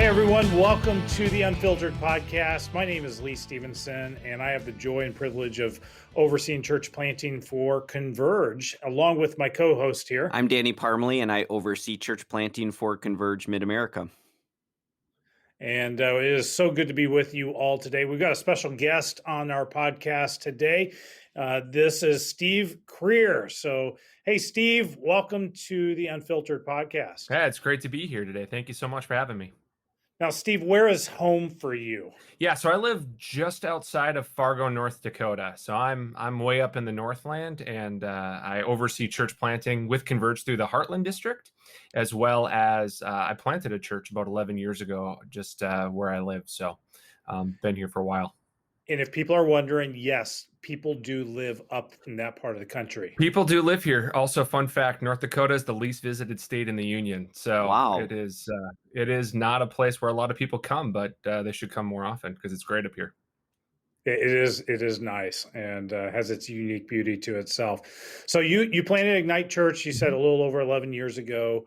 Hey everyone, welcome to the Unfiltered Podcast. My name is Lee Stephenson, and I have the joy and privilege of overseeing church planting for Converge, along with my co-host here. I'm Danny Parmelee, and I oversee church planting for Converge Mid-America. And it is so good to be with you all today. We've got a special guest on our podcast today. This is Steve Krier. So, hey, Steve, welcome to the Unfiltered Podcast. Yeah, it's great to be here today. Thank you so much for having me. Now, Steve, where is home for you? Yeah, so I live just outside of Fargo, North Dakota. So I'm way up in the Northland, and I oversee church planting with Converge through the Heartland district, as well as I planted a church about 11 years ago, just where I live. So been here for a while. And if people are wondering, yes, people do live up in that part of the country. People do live here. Also, fun fact, North Dakota is the least visited state in the union. So Wow. It is not a place where a lot of people come, but they should come more often because it's great up here. It is nice and has its unique beauty to itself. So you planted Ignite Church, you said a little over 11 years ago.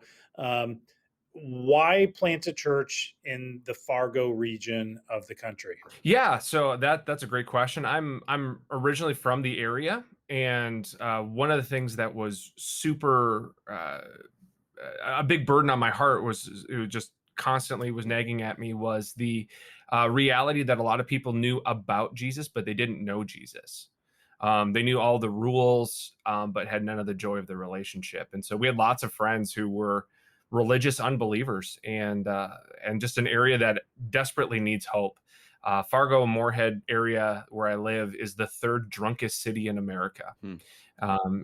Why plant a church in the Fargo region of the country? Yeah, so that's a great question. I'm originally from the area, and one of the things that was super a big burden on my heart was it was just constantly was nagging at me was the reality that a lot of people knew about Jesus, but they didn't know Jesus. They knew all the rules, but had none of the joy of the relationship. And so we had lots of friends who were religious unbelievers, and just an area that desperately needs hope. Fargo, Moorhead area where I live is the third drunkest city in America.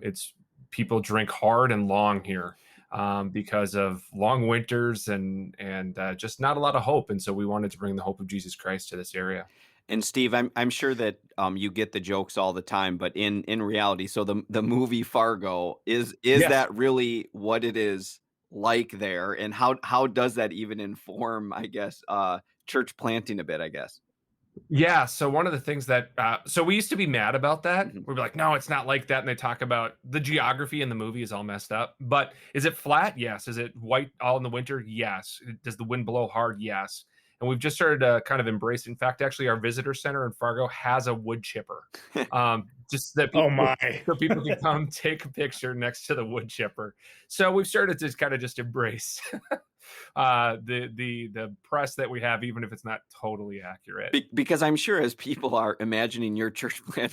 It's people drink hard and long here because of long winters and just not a lot of hope. And so we wanted to bring the hope of Jesus Christ to this area. And Steve, I'm sure that you get the jokes all the time, but in reality, so the movie Fargo is Yes. that really what it is like there, and how does that even inform, I guess, church planting a bit, I guess? Yeah. So one of the things that, so we used to be mad about that. Mhm. We'd be like, no, it's not like that. And they talk about the geography in the movie is all messed up. But is it flat? Yes. Is it white all in the winter? Yes. Does the wind blow hard? Yes. And we've just started to kind of embrace. In fact, actually, our visitor center in Fargo has a wood chipper. Just that people, Oh my. so people can come take a picture next to the wood chipper. So we've started to kind of just embrace the press that we have, even if it's not totally accurate. Because I'm sure as people are imagining your church plant,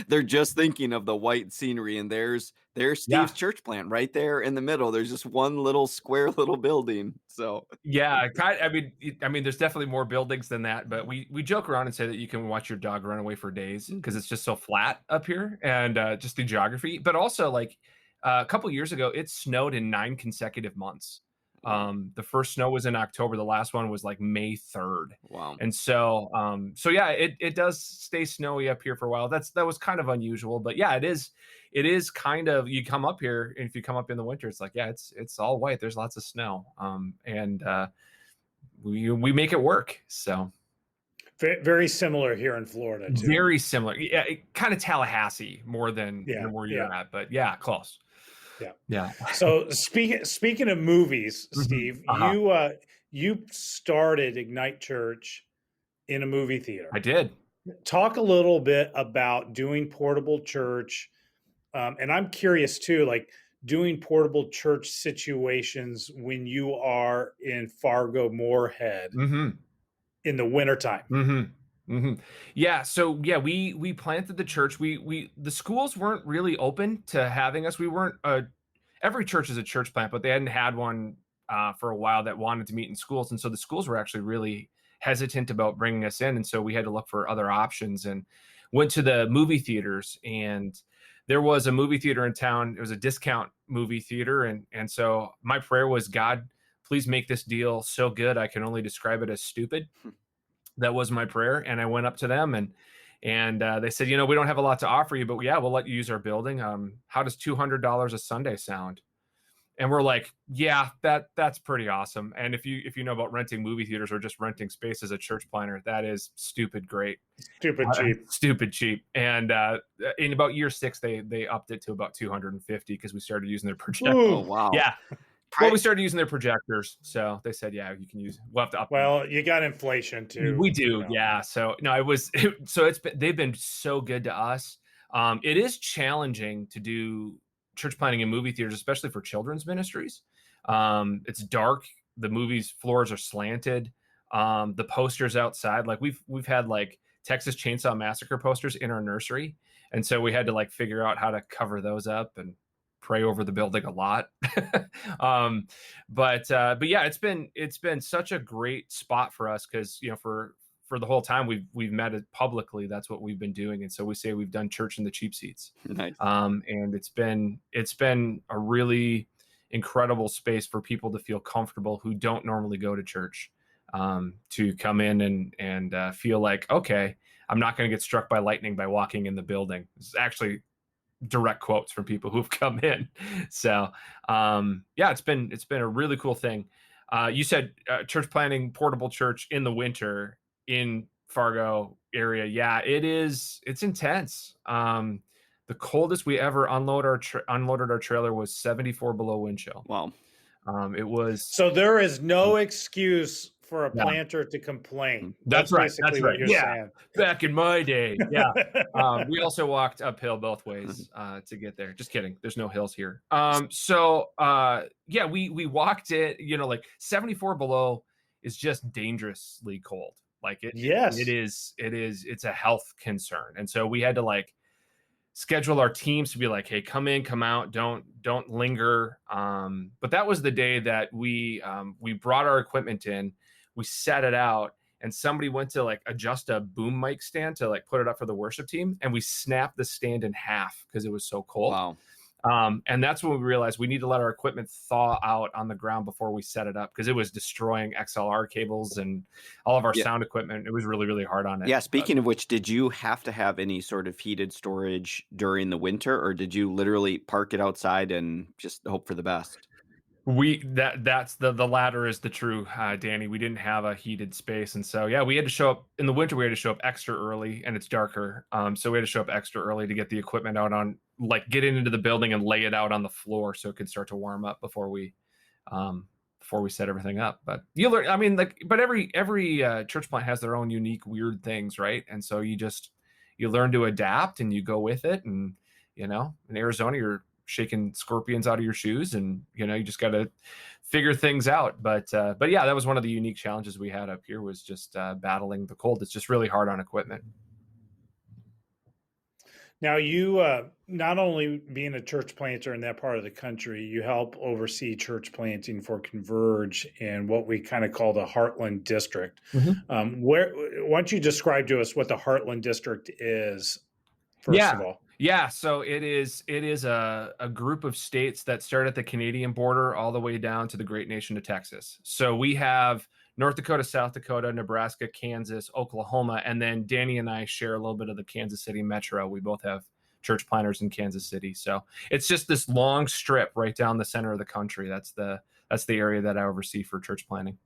they're just thinking of the white scenery, and there's Steve's Yeah. church plant right there in the middle. There's just one little square little building. So Yeah, I mean, there's definitely more buildings than that, but we joke around and say that you can watch your dog run away for days because it's just so flat up here, and just the geography. But also, like a couple years ago, it snowed in 9 consecutive months. The first snow was in October. The last one was like May 3rd. wow. And so yeah, it does stay snowy up here for a while. That was kind of unusual, but yeah, it is kind of, you come up here, and if you come up in the winter, it's like, yeah, it's all white. There's lots of snow. And we make it work. So Very similar here in Florida, too. very similar. Yeah, kind of Tallahassee more than where you're at, but yeah, close. Yeah. So speaking of movies, Steve, you started Ignite Church in a movie theater. I did. Talk a little bit about doing portable church, and I'm curious too, like doing portable church situations when you are in Fargo, Moorhead in the wintertime. Yeah. So yeah, we planted the church. The schools weren't really open to having us. We weren't, every church is a church plant, but they hadn't had one for a while that wanted to meet in schools. And so the schools were actually really hesitant about bringing us in. And so we had to look for other options and went to the movie theaters, and there was a movie theater in town. It was a discount movie theater. And so my prayer was, God, please make this deal so good I can only describe it as stupid. That was my prayer. And I went up to them, and they said, we don't have a lot to offer you, but yeah, we'll let you use our building. How does $200 a Sunday sound? And we're like, yeah, that's pretty awesome. And if you know about renting movie theaters or just renting space as a church planner, that is stupid great. Stupid cheap. And in about year 6, they upped it to about $250 because we started using their projector. Oh, wow. Yeah. Well, we started using their projectors, so they said, "Yeah, you can use. We'll have to up." Well, you got inflation too. We do, yeah. So no, they've been so good to us. It is challenging to do church planting in movie theaters, especially for children's ministries. It's dark. The movies floors are slanted. The posters outside, like we've had like Texas Chainsaw Massacre posters in our nursery, and so we had to like figure out how to cover those up and pray over the building a lot. But yeah, it's been such a great spot for us because for the whole time we've met it publicly. That's what we've been doing, and so we say we've done church in the cheap seats. Nice. And it's been a really incredible space for people to feel comfortable who don't normally go to church, to come in and feel like, okay, I'm not going to get struck by lightning by walking in the building. It's actually direct quotes from people who've come in. So yeah, it's been a really cool thing. You said church planting, portable church in the winter in Fargo area. Yeah, it's intense. The coldest we ever unloaded our trailer was 74 below wind chill. Wow. It was. So there is no excuse for a planter to complain. That's right. Basically That's what right. you're saying. Back in my day. Yeah. We also walked uphill both ways to get there. Just kidding. There's no hills here. So yeah, we walked it, like 74 below is just dangerously cold. Like Yes. It's a health concern. And so we had to like schedule our teams to be like, hey, come in, come out, don't linger. But that was the day that we brought our equipment in, we set it out, and somebody went to like adjust a boom mic stand to like put it up for the worship team, and we snapped the stand in half because it was so cold. Wow. And that's when we realized we need to let our equipment thaw out on the ground before we set it up, because it was destroying XLR cables and all of our sound equipment. It was really, really hard on it. Yeah. Speaking of which, did you have to have any sort of heated storage during the winter, or did you literally park it outside and just hope for the best? That's the latter is the true, Danny. We didn't have a heated space, and so yeah, we had to show up in the winter. We had to show up extra early, and it's darker, so we had to show up extra early to get the equipment out on, like, get into the building and lay it out on the floor so it could start to warm up before we set everything up. But you learn, I mean, like, but every church plant has their own unique weird things, right? And so you learn to adapt and you go with it. And in Arizona, you're shaking scorpions out of your shoes, and you just got to figure things out. But yeah, that was one of the unique challenges we had up here, was just battling the cold. It's just really hard on equipment. Now, you not only being a church planter in that part of the country, you help oversee church planting for Converge in what we kind of call the Heartland District. Mm-hmm. Why don't you describe to us what the Heartland District is, first of all? Yeah, so it is a group of states that start at the Canadian border all the way down to the great nation of Texas. So we have North Dakota, South Dakota, Nebraska, Kansas, Oklahoma, and then Danny and I share a little bit of the Kansas City metro. We both have church planters in Kansas City. So it's just this long strip right down the center of the country. That's the area that I oversee for church planting.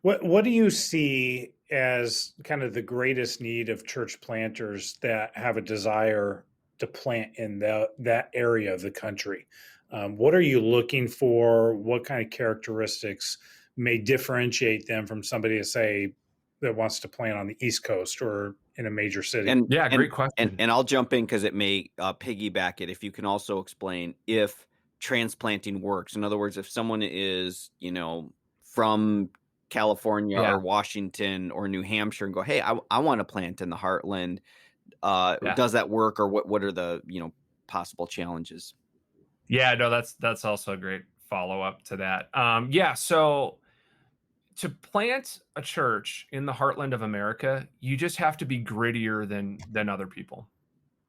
What do you see as kind of the greatest need of church planters that have a desire to plant in that area of the country? What are you looking for? What kind of characteristics may differentiate them from somebody, that wants to plant on the East Coast or in a major city? Great question. And I'll jump in because it may piggyback it. If you can also explain if transplanting works. In other words, if someone is, from California or Washington or New Hampshire and go, hey, I want to plant in the Heartland. Does that work, or what are the possible challenges? Yeah, no, that's also a great follow-up to that. So to plant a church in the heartland of America, you just have to be grittier than other people.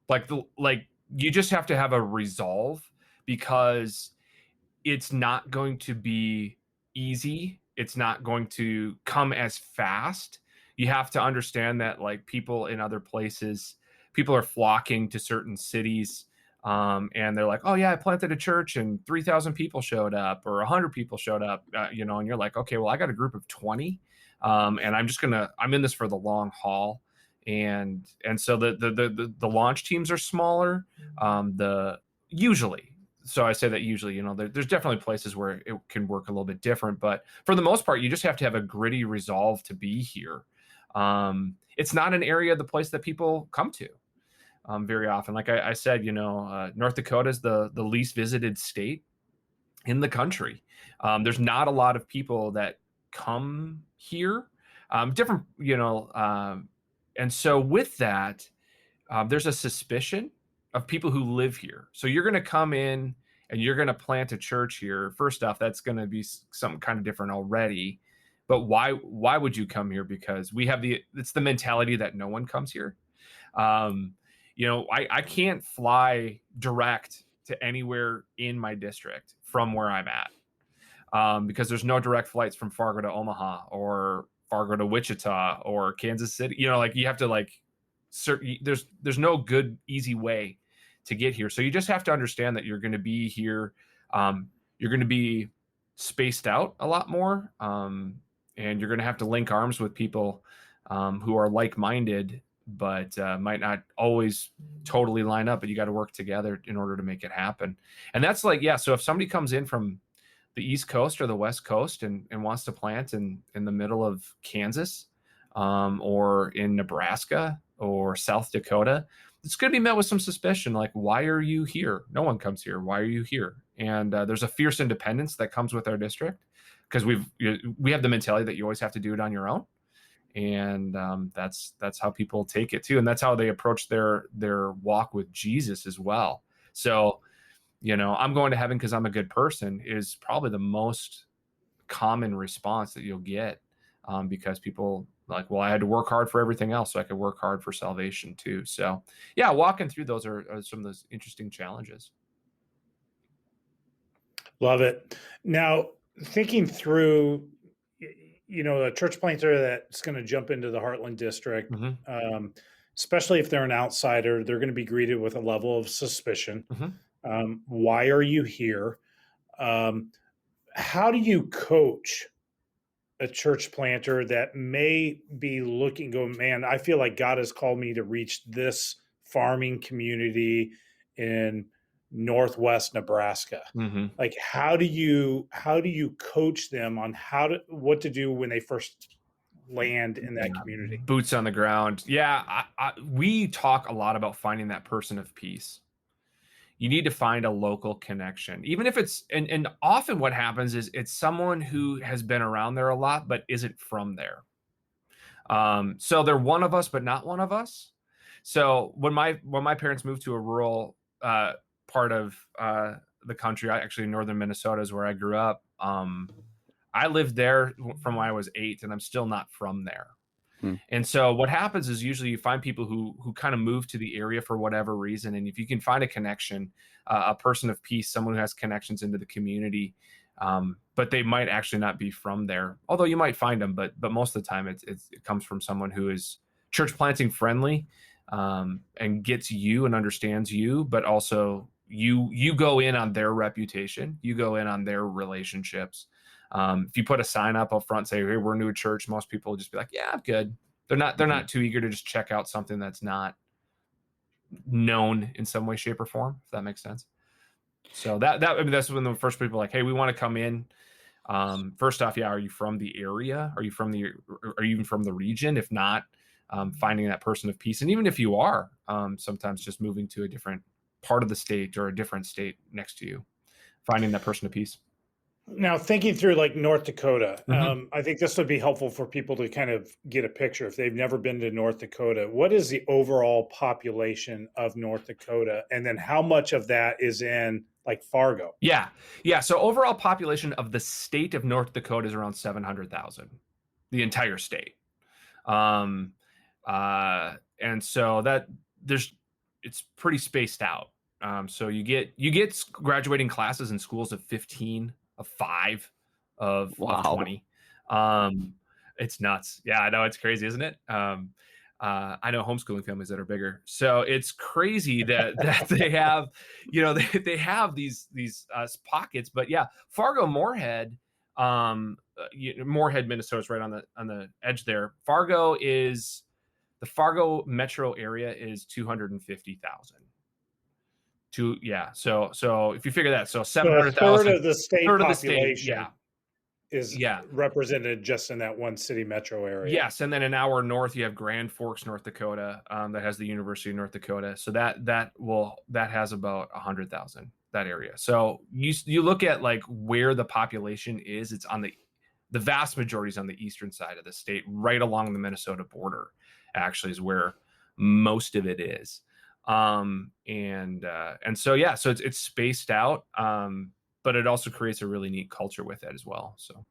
Like you just have to have a resolve, because it's not going to be easy. It's not going to come as fast. You have to understand that, like, people in other places, people are flocking to certain cities, and they're like, oh yeah, I planted a church and 3,000 people showed up, or 100 people showed up, and you're like, okay, well, I got a group of 20, and I'm in this for the long haul. And so the launch teams are smaller, usually. so I say that usually, there's definitely places where it can work a little bit different, but for the most part, you just have to have a gritty resolve to be here. It's not an area of the place that people come to very often. Like I said, North Dakota is the least visited state in the country. There's not a lot of people that come here. Different, and so with that, there's a suspicion of people who live here. So you're going to come in and you're going to plant a church here. First off, that's going to be something kind of different already. But why would you come here? Because it's the mentality that no one comes here. I can't fly direct to anywhere in my district from where I'm at, because there's no direct flights from Fargo to Omaha or Fargo to Wichita or Kansas City. You have to there's no good easy way to get here. So you just have to understand that you're going to be here. You're going to be spaced out a lot more, and you're going to have to link arms with people who are like-minded, but might not always totally line up. But you got to work together in order to make it happen. And that's so if somebody comes in from the East Coast or the West Coast and wants to plant in the middle of Kansas, or in Nebraska or South Dakota, it's going to be met with some suspicion. Like, why are you here? No one comes here. Why are you here? And there's a fierce independence that comes with our district, because we have the mentality that you always have to do it on your own. And that's how people take it too. And that's how they approach their walk with Jesus as well. So, I'm going to heaven because I'm a good person is probably the most common response that you'll get, because people like, well, I had to work hard for everything else, so I could work hard for salvation too. So yeah, walking through those are some of those interesting challenges. Love it. Now, thinking through, a church planter that's going to jump into the Heartland district, especially if they're an outsider, they're going to be greeted with a level of suspicion. Why are you here? How do you coach a church planter that may be looking, going, man, I feel like God has called me to reach this farming community in Northwest Nebraska? Like, how do you coach them on what to do when they first land in that community? Boots on the ground. Yeah. We talk a lot about finding that person of peace. You need to find a local connection, even if it's, and often what happens is it's someone who has been around there a lot, but isn't from there. So they're one of us, but not one of us. So when my parents moved to a rural part of the country, actually northern Minnesota is where I grew up. I lived there from when I was 8, and I'm still not from there. And so what happens is usually you find people who kind of move to the area for whatever reason. And if you can find a connection, a person of peace, someone who has connections into the community, but they might actually not be from there, although you might find them, but most of the time it comes from someone who is church planting friendly, and gets you and understands you, but also you go in on their reputation, you go in on their relationships. If you put a sign up front, say, hey, we're new to church, most people will just be like, yeah, I'm good. They're not too eager to just check out something that's not known in some way, shape, or form, if that makes sense. So that's when the first people are like, hey, we want to come in. First off, yeah, are you from the area? Are you even from the region? If not, finding that person of peace. And even if you are, sometimes just moving to a different part of the state or a different state next to you, finding that person of peace. Now, thinking through like North Dakota, I think this would be helpful for people to kind of get a picture if they've never been to North Dakota. What is the overall population of North Dakota? And then how much of that is in like Fargo? Yeah. So overall population of the state of North Dakota is around 700,000, the entire state. And so it's pretty spaced out. So you get graduating classes in schools of 15, of 5, of 20. It's nuts. Yeah, I know, it's crazy, isn't it? I know homeschooling families that are bigger. So it's crazy that they have, they have these pockets. But yeah, Fargo, Moorhead, Moorhead, Minnesota is right on the edge there. The Fargo metro area is 250,000. So if you figure that, so So a 700,000, third of the state third of the population state, is yeah. represented just in that one city metro area. Yes, and then an hour north you have Grand Forks, North Dakota, that has the University of North Dakota. So that has about 100,000, that area. So you look at like where the population is, it's on the vast majority is on the eastern side of the state, right along the Minnesota border. Actually, is where most of it is. And so so it's spaced out, but it also creates a really neat culture with it as well. So.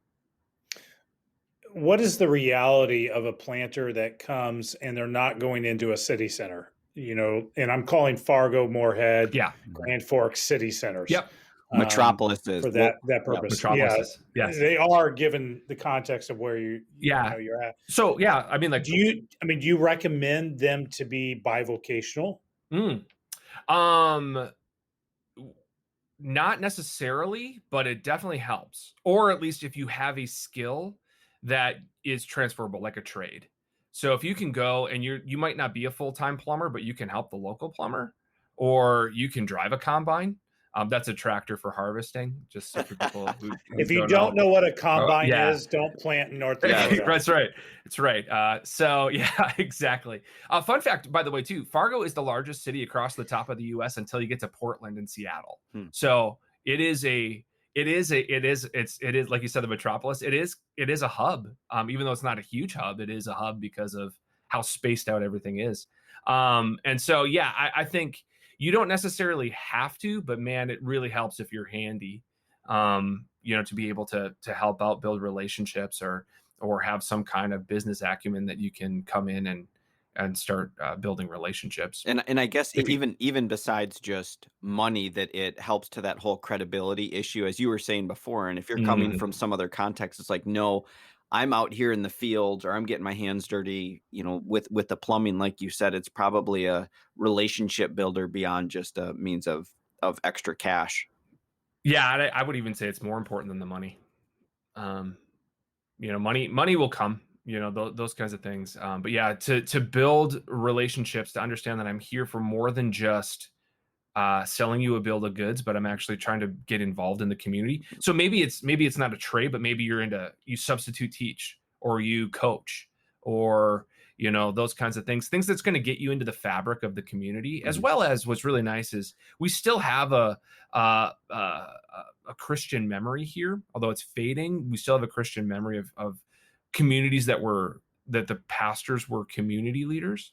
What is the reality of a planter that comes and they're not going into a city center? And I'm calling Fargo, Moorhead, Grand Forks city centers. Yep. Metropolises for that purpose. Metropolises. Yeah, yes. they are, given the context of where you're at. So I mean, like, do you recommend them to be bivocational? Not necessarily, but it definitely helps. Or at least if you have a skill that is transferable, like a trade. So if you can go and you might not be a full-time plumber, but you can help the local plumber, or you can drive a combine. That's a tractor for harvesting, just so for people who if you don't know what a combine is, don't plant in North Dakota. That's right. It's right. So yeah, exactly. Fun fact, by the way, too, Fargo is the largest city across the top of the U.S. until you get to Portland and Seattle. So it is like you said, the metropolis. It is a hub. Even though it's not a huge hub, it is a hub because of how spaced out everything is. And so I think you don't necessarily have to, but man, it really helps if you're handy, to be able to help out, build relationships, or have some kind of business acumen that you can come in and start building relationships. And I guess even besides just money, that it helps to that whole credibility issue, as you were saying before. And if you're coming from some other context, it's like, no, I'm out here in the fields, or I'm getting my hands dirty, with the plumbing. Like you said, it's probably a relationship builder beyond just a means of extra cash. Yeah, I would even say it's more important than the money. Money will come, those kinds of things. But yeah, to build relationships, to understand that I'm here for more than just selling you a bill of goods, but I'm actually trying to get involved in the community. So maybe it's not a trade, but maybe you substitute teach, or you coach, or those kinds of things that's going to get you into the fabric of the community. As well as, what's really nice is we still have a Christian memory here, although it's fading. We still have a Christian memory of communities that the pastors were community leaders.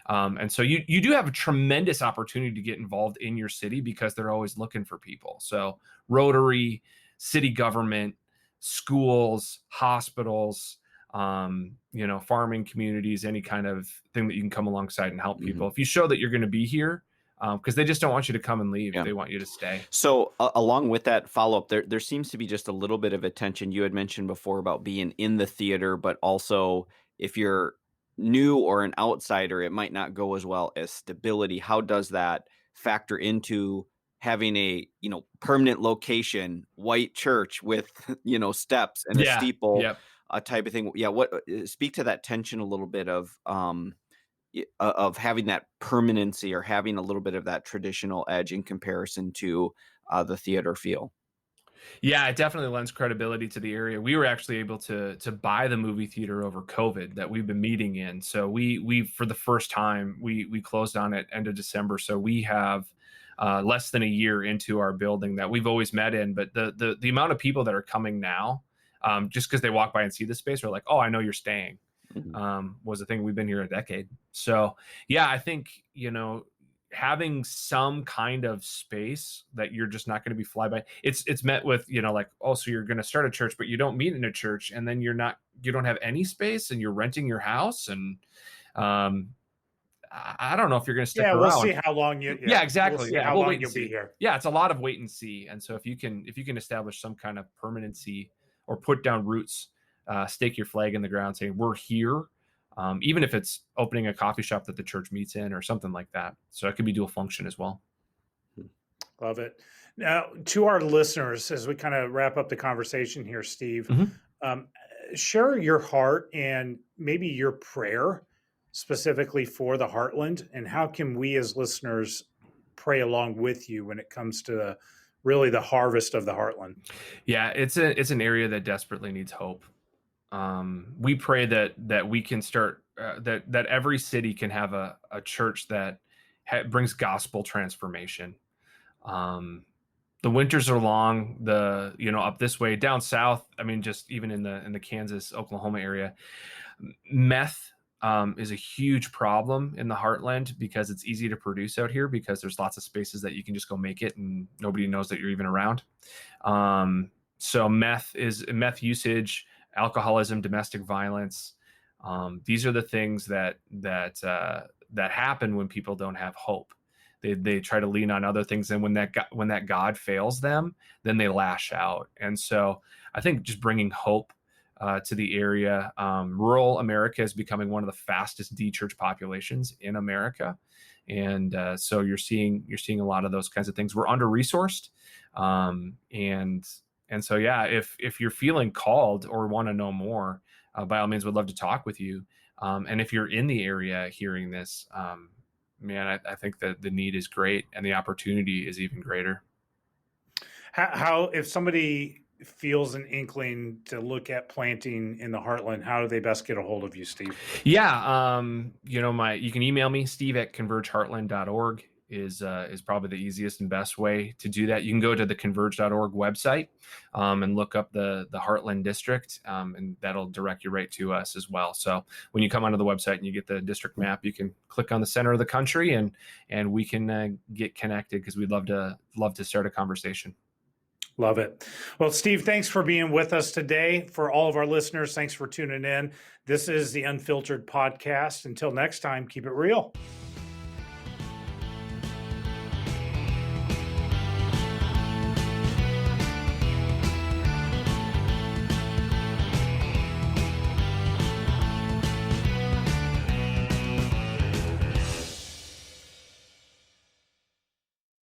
And so you do have a tremendous opportunity to get involved in your city, because they're always looking for people. So Rotary, city government, schools, hospitals, farming communities, any kind of thing that you can come alongside and help people. If you show that you're going to be here, because they just don't want you to come and leave. They want you to stay. So along with that follow-up, there seems to be just a little bit of attention. You had mentioned before about being in the theater, but also if you're new or an outsider, it might not go as well as stability. How does that factor into having a permanent location, white church with steps and a steeple, a type of thing? Speak to that tension a little bit of having that permanency, or having a little bit of that traditional edge in comparison to the theater feel. Yeah, it definitely lends credibility to the area. We were actually able to buy the movie theater over COVID that we've been meeting in. So we for the first time, we closed on it end of December. So we have less than a year into our building that we've always met in. But the amount of people that are coming now, just because they walk by and see the space, are like, oh, I know you're staying. Was a thing. We've been here a decade. So yeah, I think, having some kind of space that you're just not going to be fly by. It's met with, like, oh, so you're going to start a church, but you don't meet in a church, and then you don't have any space, and you're renting your house. And I don't know if you're going to stick around. We'll see how long exactly. We'll see how long you'll be here. Yeah, it's a lot of wait and see. And so if you can establish some kind of permanency, or put down roots, stake your flag in the ground, saying we're here, even if it's opening a coffee shop that the church meets in, or something like that. So it could be dual function as well. Love it. Now, to our listeners, as we kind of wrap up the conversation here, Steve, share your heart and maybe your prayer specifically for the Heartland, and how can we as listeners pray along with you when it comes to really the harvest of the Heartland. Yeah, it's an area that desperately needs hope. We pray that we can start that every city can have a church that brings gospel transformation. The winters are long. Up this way, down south, I mean, just even in the Kansas, Oklahoma area, meth is a huge problem in the Heartland because it's easy to produce out here because there's lots of spaces that you can just go make it and nobody knows that you're even around. So meth usage, alcoholism, domestic violence. These are the things that happen when people don't have hope. They try to lean on other things, and when that God fails them, then they lash out. And so I think just bringing hope to the area. Rural America is becoming one of the fastest de-church populations in America, and so you're seeing a lot of those kinds of things. We're under-resourced, and so yeah, if you're feeling called or want to know more, by all means, would love to talk with you. And if you're in the area hearing this, man, I think that the need is great and the opportunity is even greater. How if somebody feels an inkling to look at planting in the Heartland, how do they best get a hold of you, Steve? Yeah, you can email me, steve@convergeheartland.org is probably the easiest and best way to do that. You can go to the converge.org website and look up the Heartland district, and that'll direct you right to us as well. So when you come onto the website and you get the district map, you can click on the center of the country and we can get connected, because we'd love to start a conversation. Love it. Well, Steve, thanks for being with us today. For all of our listeners, thanks for tuning in. This is the Unfiltered Podcast. Until next time, keep it real.